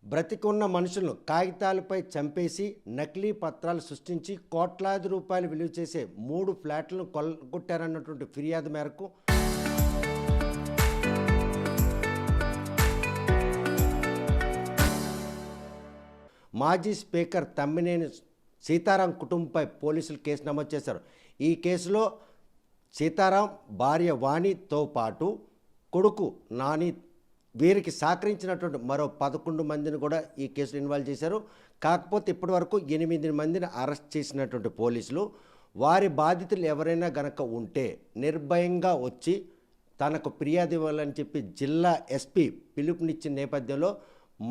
బ్రతికున్న మనుషులను కాగితాలపై చంపేసి నకిలీ పత్రాలు సృష్టించి కోట్లాది రూపాయలు విలువ చేసే 3 ఫ్లాట్లను కొల్లగొట్టారన్నటువంటి ఫిర్యాదు మేరకు మాజీ స్పీకర్ తమ్మినేని సీతారాం కుటుంబంపై పోలీసులు కేసు నమోదు చేశారు. ఈ కేసులో సీతారాం భార్య వాణితో పాటు కొడుకు నాని వీరికి సహకరించినటువంటి మరో 11 మందిని కూడా ఈ కేసులో ఇన్వాల్వ్ చేశారు. కాకపోతే ఇప్పటివరకు 8 మందిని అరెస్ట్ చేసినటువంటి పోలీసులు వారి బాధితులు ఎవరైనా గనక ఉంటే నిర్భయంగా వచ్చి తనకు ఫిర్యాదు ఇవ్వాలని చెప్పి జిల్లా ఎస్పీ పిలుపునిచ్చిన నేపథ్యంలో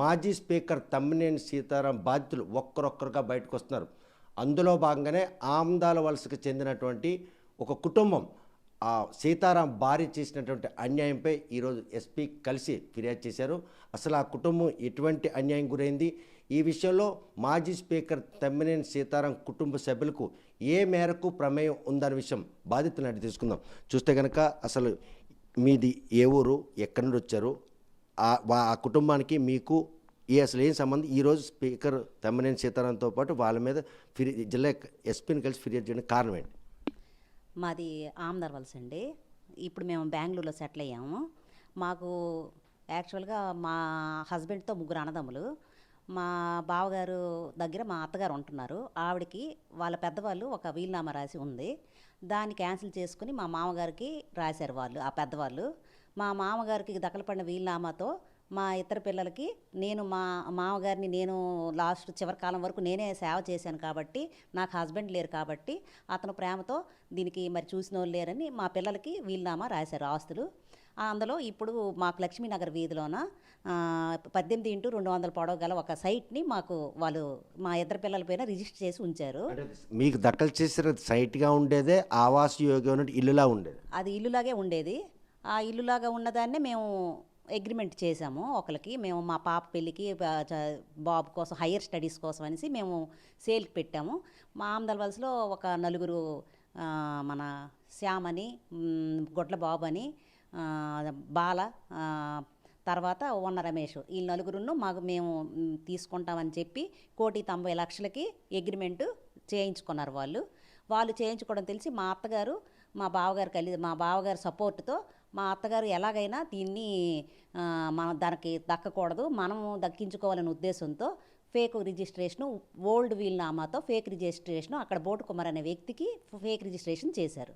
మాజీ స్పీకర్ తమ్మినేని సీతారాం బాధితులు ఒక్కరొక్కరుగా బయటకు వస్తున్నారు. అందులో భాగంగానే ఆమ్దాల వలసకు చెందినటువంటి ఒక కుటుంబం ఆ సీతారాం భార్య చేసినటువంటి అన్యాయంపై ఈరోజు ఎస్పీ కలిసి ఫిర్యాదు చేశారు. అసలు ఆ కుటుంబం ఎటువంటి అన్యాయం గురైంది, ఈ విషయంలో మాజీ స్పీకర్ తమ్మినేని సీతారాం కుటుంబ సభ్యులకు ఏ మేరకు ప్రమేయం ఉందనే విషయం బాధితులను అడిగి తెలుసుకుందాం. చూస్తే కనుక అసలు మీది ఏ ఊరు, ఎక్కడి నుండి వచ్చారు, ఆ కుటుంబానికి మీకు అసలు ఏం సంబంధం, ఈరోజు స్పీకర్ తమ్మినేని సీతారాంతో పాటు వాళ్ళ మీద జిల్లా ఎస్పీని కలిసి ఫిర్యాదు చేయడానికి కారణం ఏంటి? మాది ఆమ్దార్ వలస అండి. ఇప్పుడు మేము బెంగళూరులో సెటిల్ అయ్యాము. మాకు యాక్చువల్గా మా హస్బెండ్తో 3 అన్నదమ్ములు. మా బావగారు దగ్గర మా అత్తగారు ఉంటున్నారు. ఆవిడకి వాళ్ళ పెద్దవాళ్ళు ఒక వీలునామా రాసి ఉంది. దాన్ని క్యాన్సిల్ చేసుకుని మా మామగారికి రాశారు వాళ్ళు, ఆ పెద్దవాళ్ళు. మా మామగారికి దఖలుపడిన వీలునామాతో మా ఇద్దరు పిల్లలకి మా మామగారిని లాస్ట్ చివరి కాలం వరకు నేనే సేవ చేశాను కాబట్టి, నాకు హస్బెండ్ లేరు కాబట్టి అతను ప్రేమతో దీనికి మరి చూసిన వాళ్ళు లేరని మా పిల్లలకి వీలునామా రాశారు ఆస్తులు. అందులో ఇప్పుడు మాకు లక్ష్మీనగర్ వీధిలోన 18x200 పొడవు గల ఒక సైట్ని మాకు వాళ్ళు మా ఇద్దరు పిల్లల పైన రిజిస్టర్ చేసి ఉంచారు. మీకు దఖలు చేసిన సైట్గా ఉండేదే ఆవాస్ యోగి ఇల్లులా ఉండేది? అది ఇల్లులాగే ఉండేది. ఆ ఇల్లులాగా ఉన్నదాన్నే మేము అగ్రిమెంట్ చేసాము ఒకరికి. మేము మా పాప పెళ్ళికి బాబు కోసం హయ్యర్ స్టడీస్ కోసం అనేసి మేము సేల్కి పెట్టాము. మా ఆమ్దాల వలసలో ఒక 4 మన శ్యామ్ అని, గొడ్ల బాబు అని, బాల, తర్వాత ఉన్న రమేష్, ఈ 4 మేము తీసుకుంటామని చెప్పి 1,90,00,000కి అగ్రిమెంటు చేయించుకున్నారు వాళ్ళు చేయించుకోవడం తెలిసి మా అత్తగారు మా బావగారు సపోర్ట్తో మా అత్తగారు ఎలాగైనా దీన్ని దానికి దక్కకూడదు, మనము దక్కించుకోవాలనే ఉద్దేశంతో ఫేక్ రిజిస్ట్రేషను, ఓల్డ్ వీలునామాతో ఫేక్ రిజిస్ట్రేషను అక్కడ బోటు కుమార్ అనే వ్యక్తికి ఫేక్ రిజిస్ట్రేషన్ చేశారు.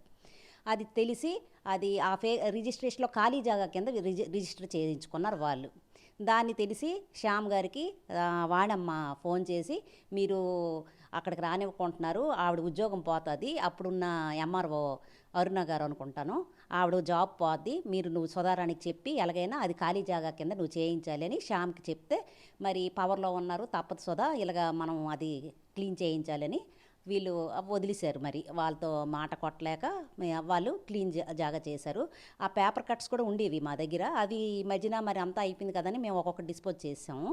అది తెలిసి ఆ రిజిస్ట్రేషన్లో ఖాళీ జాగా కింద రిజిస్టర్ చేయించుకున్నారు వాళ్ళు. దాన్ని తెలిసి శ్యామ్ గారికి వాణమ్మ ఫోన్ చేసి, మీరు అక్కడికి రానివ్వకుంటున్నారు, ఆవిడ ఉద్యోగం పోతుంది, అప్పుడున్న ఎంఆర్ఓ అరుణ గారు అనుకుంటాను, ఆవిడ జాబ్ పోద్ది, నువ్వు సుధారానికి చెప్పి ఎలాగైనా అది ఖాళీ జాగా కింద నువ్వు చేయించాలి అని శ్యామ్కి చెప్తే, మరి పవర్లో ఉన్నారు తప్పదు సుధా, ఇలాగ మనం అది క్లీన్ చేయించాలని వీళ్ళు వదిలేశారు. మరి వాళ్ళతో మాట కొట్టలేక వాళ్ళు క్లీన్ జాగా చేశారు. ఆ పేపర్ కట్స్ కూడా ఉండేవి మా దగ్గర, అవి మధ్యన మరి అంతా అయిపోయింది కదని మేము ఒక్కొక్కటి డిస్పోజ్ చేసాము.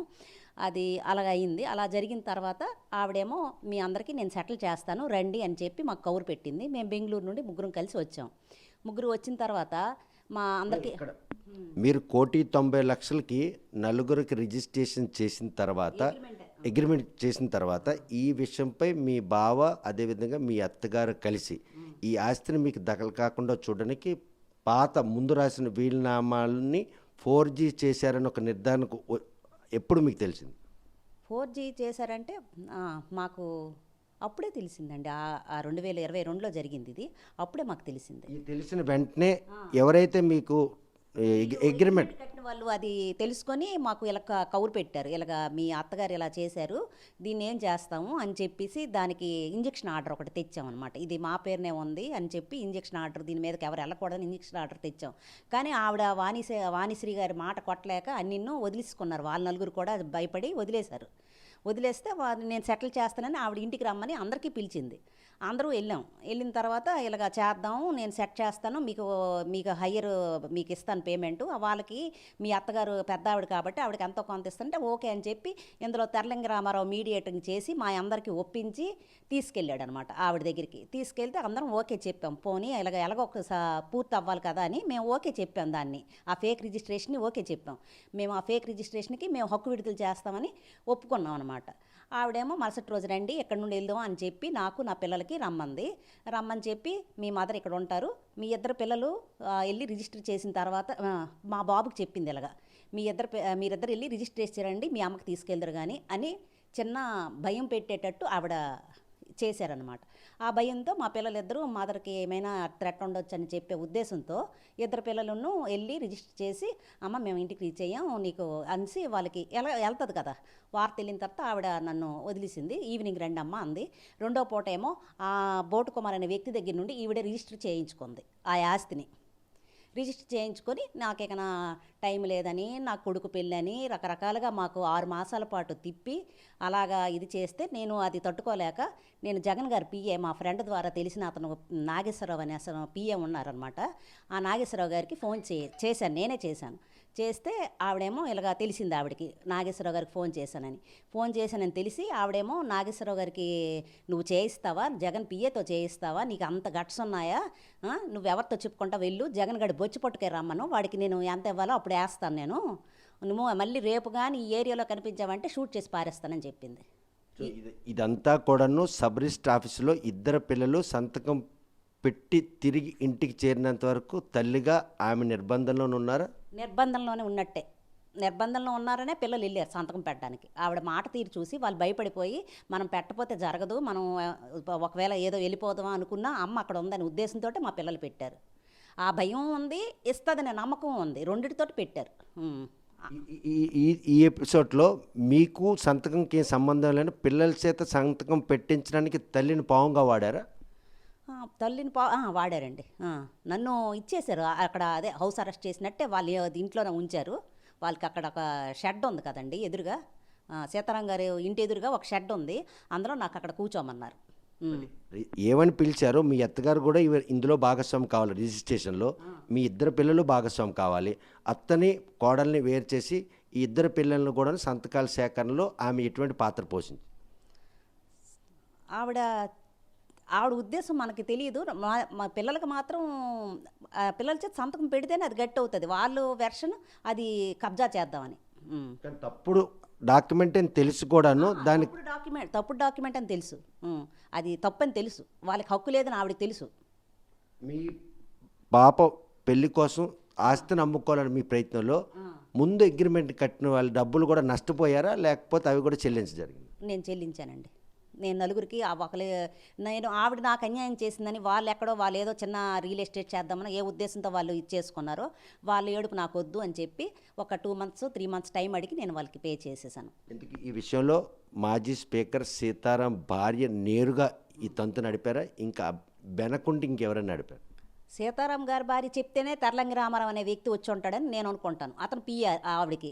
అది అలాగ అయింది. అలా జరిగిన తర్వాత ఆవిడేమో మీ అందరికీ నేను సెటిల్ చేస్తాను రండి అని చెప్పి మాకు కౌరు పెట్టింది. మేము బెంగళూరు నుండి 3 కలిసి వచ్చాం. 3 వచ్చిన తర్వాత మా అందరికీ మీరు 1,90,00,000కి 4 రిజిస్ట్రేషన్ చేసిన తర్వాత, అగ్రిమెంట్ చేసిన తర్వాత ఈ విషయంపై మీ బావ అదేవిధంగా మీ అత్తగారు కలిసి ఈ ఆస్తిని మీకు దఖలు కాకుండా చూడడానికి పాత ముందు రాసిన వీలునామాలని 4G చేశారని ఒక నిర్ధారణకు ఎప్పుడు మీకు తెలిసింది? 4G చేశారంటే మాకు అప్పుడే తెలిసిందండి. 2022లో జరిగింది ఇది, అప్పుడే మాకు తెలిసింది. తెలిసిన వెంటనే ఎవరైతే మీకు అగ్రిమెంట్ కట్టిన వాళ్ళు అది తెలుసుకొని మాకు ఇలా కౌరు పెట్టారు, ఇలాగ మీ అత్తగారు ఇలా చేశారు, దీన్ని ఏం చేస్తాము అని చెప్పేసి దానికి ఇంజక్షన్ ఆర్డర్ ఒకటి తెచ్చామన్నమాట. ఇది మా పేరునే ఉంది అని చెప్పి ఇంజక్షన్ ఆర్డర్, దీని మీదకి ఎవరు వెళ్ళకూడదని ఇంజక్షన్ ఆర్డర్ తెచ్చాం. కానీ ఆవిడ వాణిశ్రీ గారి మాట కొట్టలేక అన్నిన్నో వదిలేసుకున్నారు. వాళ్ళ 4 కూడా భయపడి వదిలేశారు. వదిలేస్తే నేను సెటిల్ చేస్తానని ఆవిడ ఇంటికి రమ్మని అందరికీ పిలిచింది. అందరూ వెళ్ళిన తర్వాత ఇలాగ చేద్దాం, నేను సెట్ చేస్తాను, మీకు మీకు హయ్యర్ మీకు ఇస్తాను పేమెంటు, వాళ్ళకి మీ అత్తగారు పెద్ద ఆవిడ కాబట్టి ఆవిడకి ఎంతో కొంత ఇస్తుంటే ఓకే అని చెప్పి ఇందులో తెరలింగ రామారావు మీడియేటింగ్ చేసి మా అందరికీ ఒప్పించి తీసుకెళ్ళాడు అనమాట ఆవిడ దగ్గరికి. తీసుకెళ్తే అందరం ఓకే చెప్పాం, పోనీ ఎలాగో పూర్తి అవ్వాలి కదా అని మేము ఓకే చెప్పాం. దాన్ని ఆ ఫేక్ రిజిస్ట్రేషన్ని ఓకే చెప్పాం. మేము ఆ ఫేక్ రిజిస్ట్రేషన్కి మేము హక్కు విడుదల చేస్తామని ఒప్పుకున్నాం అనమాట. ఆవిడేమో మరుసటి రోజు రండి ఎక్కడి నుండి వెళ్దాం అని చెప్పి నాకు నా పిల్లలకి రమ్మని చెప్పి మీ మదర్ ఇక్కడ ఉంటారు, మీ ఇద్దరు పిల్లలు వెళ్ళి రిజిస్టర్ చేసిన తర్వాత మా బాబుకి చెప్పింది ఇలాగా, మీరిద్దరు వెళ్ళి రిజిస్టర్ చేసారండి, మీ అమ్మకి తీసుకెళ్తారు కానీ అని చిన్న భయం పెట్టేటట్టు ఆవిడ చేశారనమాట. ఆ భయంతో మా పిల్లలిద్దరూ మదర్కి ఏమైనా థ్రెట్ ఉండొచ్చు అని చెప్పే ఉద్దేశంతో ఇద్దరు పిల్లలను వెళ్ళి రిజిస్టర్ చేసి అమ్మ మేము ఇంటికి రీచ్ అయ్యాం నీకు అనేసి వాళ్ళకి వెళ్తుంది కదా. వార్త వెళ్ళిన తర్వాత ఆవిడ నన్ను వదిలేసింది. ఈవినింగ్ రండి అమ్మ అంది. రెండో పూట ఏమో ఆ బోటు కుమార్ అనే వ్యక్తి దగ్గర నుండి ఈవిడ రిజిస్టర్ చేయించుకుంది ఆ ఆస్తిని. రిజిస్టర్ చేయించుకొని నాకిక నా టైం లేదని, నా కొడుకు పెళ్ళని రకరకాలుగా మాకు 6 మాసాల పాటు తిప్పి అలాగా ఇది చేస్తే నేను అది తట్టుకోలేక నేను జగన్ గారి పిఏ మా ఫ్రెండ్ ద్వారా తెలిసిన అతను నాగేశ్వరరావు అనే అసలు పిఏ ఉన్నారనమాట. ఆ నాగేశ్వరరావు గారికి ఫోన్ చేశాను, నేనే చేశాను. చేస్తే ఆవిడేమో ఇలాగా తెలిసింది ఆవిడకి, నాగేశ్వరరావు గారికి ఫోన్ చేశానని తెలిసి ఆవిడేమో నాగేశ్వరరావు గారికి నువ్వు చేయిస్తావా, జగన్ పిఏతో చేయిస్తావా, నీకు అంత గట్స్ ఉన్నాయా, నువ్వెవరితో చెప్పుకుంటా వెళ్ళు, జగన్ గడి బొచ్చి పట్టుకే రమ్మను, వాడికి నేను ఎంత ఇవ్వాలో అప్పుడు వేస్తాను, నేను నువ్వు మళ్ళీ రేపు కానీ ఈ ఏరియాలో కనిపించావంటే షూట్ చేసి పారేస్తానని చెప్పింది. ఇదంతా కూడాను సబ్ రిజిస్టర్ ఆఫీసులో ఇద్దరు పిల్లలు సంతకం పెట్టి తిరిగి ఇంటికి చేరినంత వరకు తల్లిగా ఆమె నిర్బంధంలోనే ఉన్నారా? నిర్బంధంలోనే ఉన్నట్టే, నిర్బంధంలో ఉన్నారనే పిల్లలు వెళ్ళారు సంతకం పెట్టడానికి. ఆవిడ మాట తీరు చూసి వాళ్ళు భయపడిపోయి మనం పెట్టకపోతే జరగదు, మనం ఒకవేళ ఏదో వెళ్ళిపోదామా అనుకున్నా అమ్మ అక్కడ ఉందనే ఉద్దేశంతో మా పిల్లలు పెట్టారు. ఆ భయం ఉంది, ఇస్తుందనే నమ్మకం ఉంది, రెండిటితోటి పెట్టారు. ఈ ఎపిసోడ్లో మీకు సంతకంకి సంబంధం లేని పిల్లల చేత సంతకం పెట్టించడానికి తల్లిని పావుగా వాడారా? తల్లిని వాడారండి. నన్ను ఇచ్చేశారు అక్కడ, అదే హౌస్ అరెస్ట్ చేసినట్టే వాళ్ళు ఇంట్లోనే ఉంచారు. వాళ్ళకి అక్కడ ఒక షెడ్ ఉంది కదండి ఎదురుగా, సీతారాం గారి ఇంటి ఎదురుగా ఒక షెడ్ ఉంది, అందులో నాకు అక్కడ కూర్చోమన్నారు. ఏమని పిలిచారో? మీ అత్తగారు కూడా ఇందులో భాగస్వామి కావాలి, రిజిస్ట్రేషన్లో మీ ఇద్దరు పిల్లలు భాగస్వామి కావాలి. అత్తని కోడల్ని వేరు చేసి ఈ ఇద్దరు పిల్లలను కూడా సంతకాల సేకరణలో ఆమె ఎటువంటి పాత్ర పోషింది? ఆవిడ ఉద్దేశం మనకి తెలియదు. మా పిల్లలకి మాత్రం పిల్లల చేత సంతకం పెడితేనే అది గట్టి అవుతుంది, వాళ్ళు వెర్షన్ అది కబ్జా చేద్దామని. తప్పుడు డాక్యుమెంట్ అని తెలుసు కూడాను, దాని తప్పుడు డాక్యుమెంట్ అని తెలుసు, అది తప్పని తెలుసు, వాళ్ళకి హక్కు లేదని ఆవిడకి తెలుసు. మీ పాప పెళ్లి కోసం ఆస్తిని అమ్ముకోవాలని మీ ప్రయత్నంలో ముందు అగ్రిమెంట్ కట్టిన వాళ్ళ డబ్బులు కూడా నష్టపోయారా, లేకపోతే అవి కూడా చెల్లించజరిగింది? నేను చెల్లించానండి. నేను నలుగురికి నేను ఆవిడ నాకు అన్యాయం చేసిందని వాళ్ళు ఏదో చిన్న రియల్ ఎస్టేట్ చేద్దామని ఏ ఉద్దేశంతో వాళ్ళు ఇచ్చేసుకున్నారో వాళ్ళ ఏడుపు నాకు వద్దు అని చెప్పి ఒక 2 months 3 months టైం అడిగి నేను వాళ్ళకి పే చేసేసాను. ఈ విషయంలో మాజీ స్పీకర్ సీతారాం భార్య నేరుగా ఈ తంతు నడిపారా, ఇంకా బెనకుండి ఇంకెవరైనా నడిపారు? సీతారాం గారి భార్య చెప్తేనే తెరలంగి రామారావు అనే వ్యక్తి వచ్చి ఉంటాడని నేను అనుకుంటాను. అతను పిఆర్ ఆవిడికి,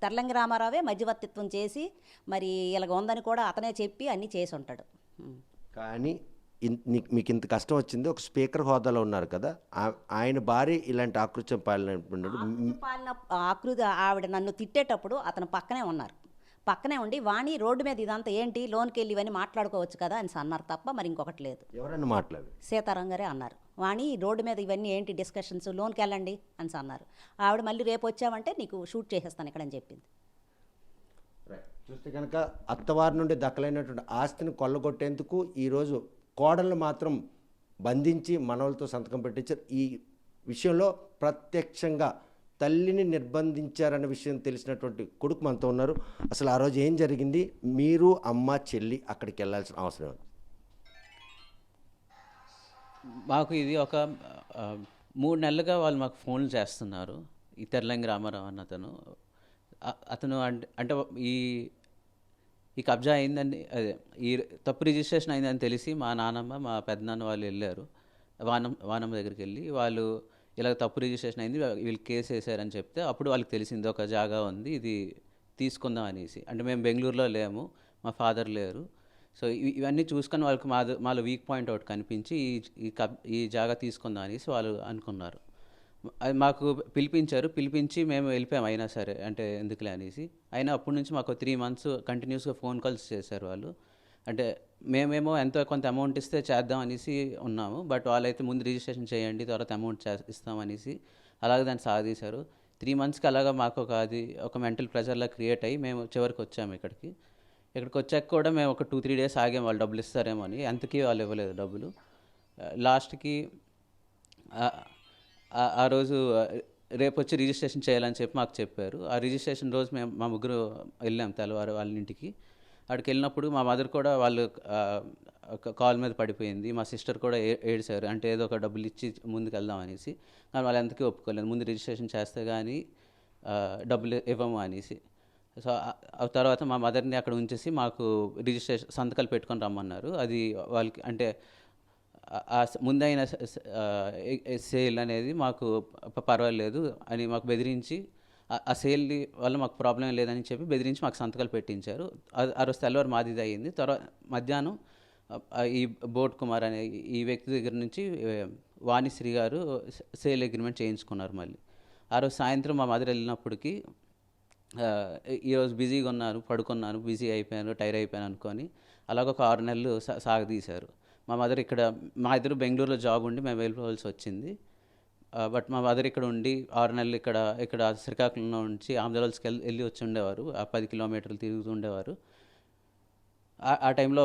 తెరలంగి రామారావే మధ్యవర్తిత్వం చేసి మరి ఇలాగ ఉందని కూడా అతనే చెప్పి అన్నీ చేసి ఉంటాడు. కానీ మీకు ఇంత కష్టం వచ్చింది, ఒక స్పీకర్ హోదాలో ఉన్నారు కదా, ఆయన భార్య ఇలాంటి ఆకృత్యం ఆవిడ నన్ను తిట్టేటప్పుడు అతను పక్కనే ఉండి వాణి రోడ్డు మీద ఇదంతా ఏంటి లోన్కి వెళ్ళి ఇవన్నీ మాట్లాడుకోవచ్చు కదా అని అన్నారు తప్ప మరి ఇంకొకటి లేదు. ఎవరన్నా మాట్లాడు? సీతారాం గారే అన్నారు, వాణి రోడ్డు మీద ఇవన్నీ ఏంటి డిస్కషన్స్, లోన్కి వెళ్ళండి అని అన్నారు. ఆవిడ మళ్ళీ రేపు వచ్చావంటే నీకు షూట్ చేసేస్తాను ఇక్కడ అని చెప్పింది. చూస్తే కనుక అత్తవారి నుండి దక్కలైనటువంటి ఆస్తిని కొల్లగొట్టేందుకు ఈరోజు కోడళ్ళు మాత్రం బంధించి మనవలతో సంతకం పెట్టించారు. ఈ విషయంలో ప్రత్యక్షంగా తల్లిని నిర్బంధించారనే విషయం తెలిసినటువంటి కొడుకు మనతో ఉన్నారు. అసలు ఆ రోజు ఏం జరిగింది, మీరు అమ్మ చెల్లి అక్కడికి వెళ్ళాల్సిన అవసరం ఉంది? మాకు ఇది ఒక 3 నెలలుగా వాళ్ళు మాకు ఫోన్లు చేస్తున్నారు. ఈ తెరలంగి రామారావు అన్న అతను అంటే ఈ కబ్జా అయిందని, అదే ఈ తప్పు రిజిస్ట్రేషన్ అయిందని తెలిసి మా నాన్నమ్మ మా పెద్దనాన్న వాళ్ళు వెళ్ళారు వానమ్మ దగ్గరికి వెళ్ళి, వాళ్ళు ఇలా తప్పు రిజిస్ట్రేషన్ అయింది వీళ్ళు కేసు వేసారని చెప్తే అప్పుడు వాళ్ళకి తెలిసింది ఒక జాగా ఉంది ఇది తీసుకుందాం అనేసి. అంటే మేము బెంగళూరులో లేము, మా ఫాదర్ లేరు, సో ఇవన్నీ చూసుకొని వాళ్ళకి మాలో వీక్ పాయింట్ ఒకటి కనిపించి ఈ జాగా తీసుకుందాం అనేసి వాళ్ళు అనుకున్నారు. అది మాకు పిలిపించి మేము వెళ్ళిపోయాం. అయినా సరే అంటే ఎందుకులే అనేసి. అయినా అప్పటి నుంచి మాకు 3 months కంటిన్యూస్గా ఫోన్ కాల్స్ చేశారు వాళ్ళు. అంటే మేమేమో ఎంతో కొంత అమౌంట్ ఇస్తే చేద్దాం అనేసి ఉన్నాము. బట్ వాళ్ళైతే ముందు రిజిస్ట్రేషన్ చేయండి, తర్వాత అమౌంట్ ఇస్తామనేసి అలాగే దాన్ని సాగదీశారు. 3 monthsకి అలాగా మాకు ఒక మెంటల్ ప్రెషర్లా క్రియేట్ అయ్యి మేము చివరికి వచ్చాము ఇక్కడికి. ఇక్కడికి వచ్చాక కూడా మేము ఒక 2-3 days ఆగాం వాళ్ళు డబ్బులు ఇస్తారేమో అని. అంతకీ వాళ్ళు ఇవ్వలేదు డబ్బులు. లాస్ట్కి ఆ రోజు రేపు వచ్చి రిజిస్ట్రేషన్ చేయాలని చెప్పి మాకు చెప్పారు. ఆ రిజిస్ట్రేషన్ రోజు మేము మా ముగ్గురు వెళ్ళాం తెల్లవారు వాళ్ళ ఇంటికి. అక్కడికి వెళ్ళినప్పుడు మా మదర్ కూడా వాళ్ళు కాల్ మీద పడిపోయింది. మా సిస్టర్ కూడా ఏడ్చారు. అంటే ఏదో ఒక డబ్బులు ఇచ్చి ముందుకు వెళ్దాం అనేసి. కానీ వాళ్ళు ఎంతకీ ఒప్పుకోలేదు. ముందు రిజిస్ట్రేషన్ చేస్తే కానీ డబ్బులు ఇవ్వము అనేసి. సో ఆ తర్వాత మా మదర్ని అక్కడ ఉంచేసి మాకు రిజిస్ట్రేషన్ సంతకాలు పెట్టుకొని రమ్మన్నారు. అది వాళ్ళకి అంటే ముందైన సేల్ అనేది మాకు పర్వాలేదు అని మాకు బెదిరించి, ఆ సేల్ వల్ల మాకు ప్రాబ్లం లేదని చెప్పి బెదిరించి మాకు సంతకాలు పెట్టించారు. ఆ రోజు తెల్లవారు మాదిది అయ్యింది. తర్వాత మధ్యాహ్నం ఈ బోట్ కుమార్ అనే ఈ వ్యక్తి దగ్గర నుంచి వాణిశ్రీ గారు సేల్ అగ్రిమెంట్ చేయించుకున్నారు మళ్ళీ. ఆ రోజు సాయంత్రం మా మదర్ వెళ్ళినప్పటికీ ఈరోజు బిజీగా ఉన్నాను, పడుకున్నాను, బిజీ అయిపోయాను, టైర్ అయిపోయాను అనుకొని అలాగ ఒక 6 నెలలు సాగదీశారు. మా మదర్ ఇక్కడ, మా ఇద్దరు బెంగళూరులో జాబ్ ఉండి మేము వెళ్ళిపోవాల్సి వచ్చింది. బట్ మా మదర్ ఇక్కడ ఉండి 6 నెలలు ఇక్కడ శ్రీకాకుళంలో నుంచి ఆంధ్రవలసకి వెళ్ళి వచ్చి ఉండేవారు. ఆ 10 kilometers తిరుగుతూ ఉండేవారు. ఆ టైంలో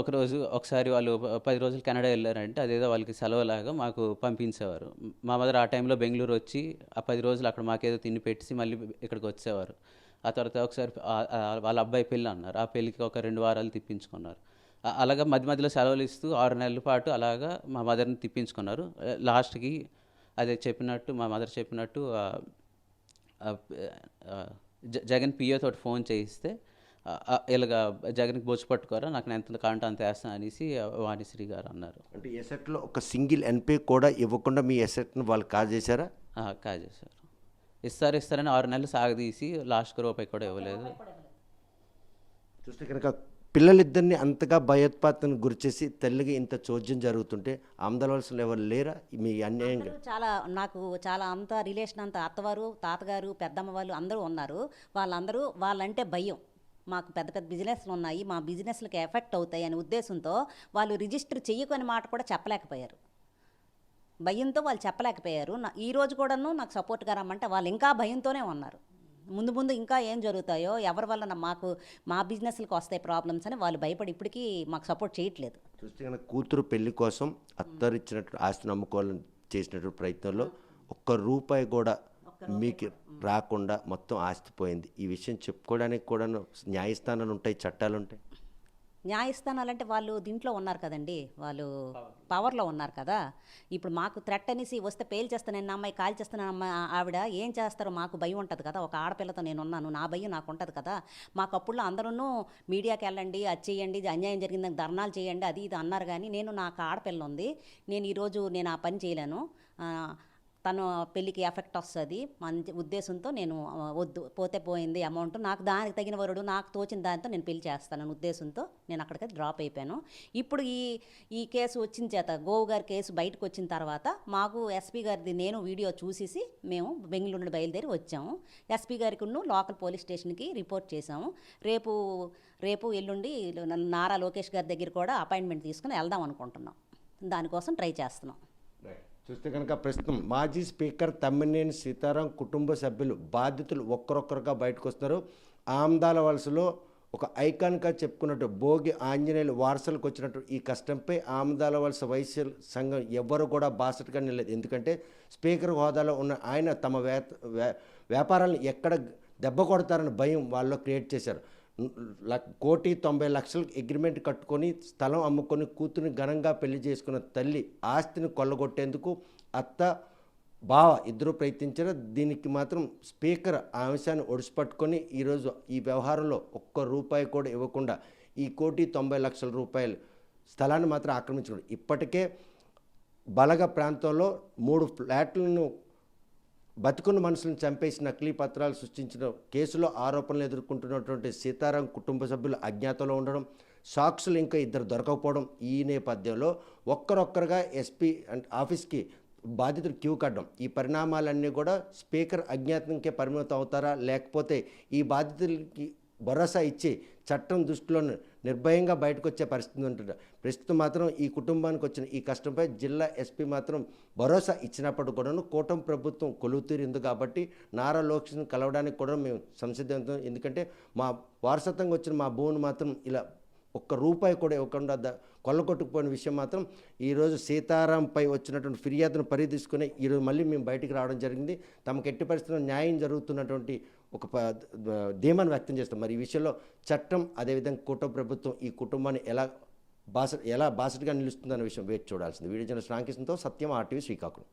ఒకసారి వాళ్ళు 10 రోజులు కెనడా వెళ్ళారంటే అదేదో వాళ్ళకి సెలవులాగా మాకు పంపించేవారు. మా మదర్ ఆ టైంలో బెంగళూరు వచ్చి ఆ 10 రోజులు అక్కడ మాకేదో తిండి పెట్టి మళ్ళీ ఇక్కడికి వచ్చేవారు. ఆ తర్వాత ఒకసారి వాళ్ళ అబ్బాయి పెళ్ళి అన్నారు. ఆ పెళ్ళికి ఒక 2 వారాలు తిప్పించుకున్నారు. అలాగా మధ్యలో సెలవులు ఇస్తూ 6 నెలల పాటు అలాగా మా మదర్ని తిప్పించుకున్నారు. లాస్ట్కి అదే చెప్పినట్టు మా మదర్ చెప్పినట్టు జగన్ పిఏ తోటి ఫోన్ చేయిస్తే ఇలాగా జగన్కి బొచ్చు పట్టుకోరా, నాకు నేను ఎంత కాంటా అంత వేస్తాను అనేసి వాణిశ్రీ గారు అన్నారు. అంటే ఎసెట్లో ఒక సింగిల్ ఎన్పీ కూడా ఇవ్వకుండా మీ ఎసెట్ని వాళ్ళు కాజేశారా? కాజేశారు. ఇస్తారని 6 నెలలు సాగదీసి లాస్ట్కి రూపాయి కూడా ఇవ్వలేదు. చూస్తే కనుక పిల్లలిద్దరిని అంతగా భయోత్పాతానికి గురిచేసి తల్లికి ఇంత చోద్యం జరుగుతుంటే ఆమదలవలసిన ఎవరు లేరా మీ అన్యాయంగా? నాకు చాలా అంత రిలేషన్ అంతా అత్తవారు, తాతగారు, పెద్దమ్మ వాళ్ళు అందరూ ఉన్నారు. వాళ్ళంటే భయం. మాకు పెద్ద పెద్ద బిజినెస్లు ఉన్నాయి, మా బిజినెస్లకి ఎఫెక్ట్ అవుతాయి అనే ఉద్దేశంతో వాళ్ళు రిజిస్టర్ చెయ్యకునే మాట కూడా చెప్పలేకపోయారు. భయంతో వాళ్ళు చెప్పలేకపోయారు. ఈ రోజు కూడాను నాకు సపోర్ట్గా రమ్మంటే వాళ్ళు ఇంకా భయంతోనే ఉన్నారు. ముందు ఇంకా ఏం జరుగుతాయో, ఎవరి వల్ల మా బిజినెస్లకు వస్తాయి ప్రాబ్లమ్స్ అని వాళ్ళు భయపడి ఇప్పటికీ మాకు సపోర్ట్ చేయట్లేదు. చూస్తే కనుక కూతురు పెళ్లి కోసం అత్తరిచ్చినట్టు ఆస్తిని అమ్ముకోవాలని చేసినటువంటి ప్రయత్నంలో ఒక్క రూపాయి కూడా మీకు రాకుండా మొత్తం ఆస్తిపోయింది. ఈ విషయం చెప్పుకోవడానికి కూడా న్యాయస్థానాలు ఉంటాయి, చట్టాలు ఉంటాయి. న్యాయస్థానాలంటే వాళ్ళు దీంట్లో ఉన్నారు కదండి, వాళ్ళు పవర్లో ఉన్నారు కదా. ఇప్పుడు మాకు థ్రెట్ అనేసి వస్తే పేల్చేస్తాను అమ్మాయి, కాల్ చేస్తాను ఆవిడ ఏం చేస్తారో మాకు భయం ఉంటుంది కదా. ఒక ఆడపిల్లతో నేను ఉన్నాను, నా భయం నాకు ఉంటుంది కదా. మాకు అప్పుడులో అందరూ మీడియాకి వెళ్ళండి, అది చేయండి, ఇది అన్యాయం జరిగిందని ధర్నాలు చేయండి, అది ఇది అన్నారు. కానీ నాకు ఆడపిల్ల ఉంది, ఈరోజు నేను ఆ పని చేయలేను, తను పెళ్ళికి ఎఫెక్ట్ వస్తుంది మంచి ఉద్దేశంతో నేను వద్దు, పోతే పోయింది అమౌంట్, నాకు దానికి తగిన వరుడు నాకు తోచిన దానితో నేను పెళ్లి చేస్తానని ఉద్దేశంతో నేను అక్కడికి డ్రాప్ అయిపోయాను. ఇప్పుడు ఈ కేసు వచ్చిన చేత, గోవు గారి కేసు బయటకు వచ్చిన తర్వాత మాకు ఎస్పీ గారిది నేను వీడియో చూసేసి మేము బెంగళూరు నుండి బయలుదేరి వచ్చాము. ఎస్పీ గారికి లోకల్ పోలీస్ స్టేషన్కి రిపోర్ట్ చేసాము. రేపు ఎల్లుండి నారా లోకేష్ గారి దగ్గర కూడా అపాయింట్మెంట్ తీసుకుని వెళ్దాం అనుకుంటున్నాం. దానికోసం ట్రై చేస్తున్నాం. చూస్తే కనుక ప్రస్తుతం మాజీ స్పీకర్ తమ్మినేని సీతారాం కుటుంబ సభ్యులు బాధితులు ఒక్కరొక్కరుగా బయటకు వస్తున్నారు. ఆమదాల వలసలో ఒక ఐకాన్గా చెప్పుకున్నట్టు భోగి ఆంజనేయులు వారసులకు వచ్చినట్టు ఈ కష్టంపై ఆమదాల వలస వైశ్య సంఘం ఎవ్వరు కూడా బాసటగా నిలలేదు. ఎందుకంటే స్పీకర్ హోదాలో ఉన్న ఆయన తమ వ్యాపారాలను ఎక్కడ దెబ్బ కొడతారని భయం వాళ్ళు క్రియేట్ చేశారు. 1,90,00,000 అగ్రిమెంట్ కట్టుకొని స్థలం అమ్ముకొని కూతురిని ఘనంగా పెళ్లి చేసుకున్న తల్లి ఆస్తిని కొల్లగొట్టేందుకు అత్త బావ ఇద్దరు ప్రయత్నించారు. దీనికి మాత్రం స్పీకర్ ఆ అంశాన్ని ఒడిసిపట్టుకొని ఈరోజు ఈ వ్యవహారంలో ఒక్క రూపాయి కూడా ఇవ్వకుండా ఈ 1,90,00,000 రూపాయలు స్థలాన్ని మాత్రం ఆక్రమించుకున్నారు. ఇప్పటికే బలగ ప్రాంతంలో 3 ఫ్లాట్లను బతుకున్న మనుషులను చంపేసి నకిలీ పత్రాలు సృష్టించిన కేసులో ఆరోపణలు ఎదుర్కొంటున్నటువంటి సీతారాం కుటుంబ సభ్యులు అజ్ఞాతంలో ఉండడం, సాక్షులు ఇంకా ఇద్దరు దొరకకపోవడం, ఈ నేపథ్యంలో ఒక్కరొక్కరుగా ఎస్పీ అంటే ఆఫీస్కి బాధితులు క్యూ కట్టడం, ఈ పరిణామాలన్నీ కూడా స్పీకర్ అజ్ఞాతంకే పరిమితం అవుతారా, లేకపోతే ఈ బాధితులకి భరోసా ఇచ్చి చట్టం దృష్టిలో నిర్భయంగా బయటకు వచ్చే పరిస్థితి ఉంటుంది. ప్రస్తుతం మాత్రం ఈ కుటుంబానికి వచ్చిన ఈ కష్టంపై జిల్లా ఎస్పీ మాత్రం భరోసా ఇచ్చినప్పుడు కూడాను కూటమి ప్రభుత్వం కొలువుతీరింది కాబట్టి నారా లోకేష్ను కలవడానికి కూడా మేము సంసిద్ధంతో, ఎందుకంటే మా వారసత్వంగా వచ్చిన మా భూమిని మాత్రం ఇలా ఒక్క రూపాయి కూడా ఇవ్వకుండా కొల్లగొట్టుకుపోయిన విషయం మాత్రం ఈరోజు సీతారాంపై వచ్చినటువంటి ఫిర్యాదును పరిదీసుకుని ఈరోజు మళ్ళీ మేము బయటికి రావడం జరిగింది. తమకు ఎట్టి పరిస్థితుల్లో న్యాయం జరుగుతున్నటువంటి ఒక ధీమాను వ్యక్తం చేస్తాం. మరి ఈ విషయంలో చట్టం అదేవిధంగా కూటమి ప్రభుత్వం ఈ కుటుంబాన్ని ఎలా బాసటగా నిలుస్తుందన్న విషయం వేచి చూడాల్సింది. వీడియో జర్నలిస్ట్ రామకృష్ణతో సత్యం, RTV శ్రీకాకుళం.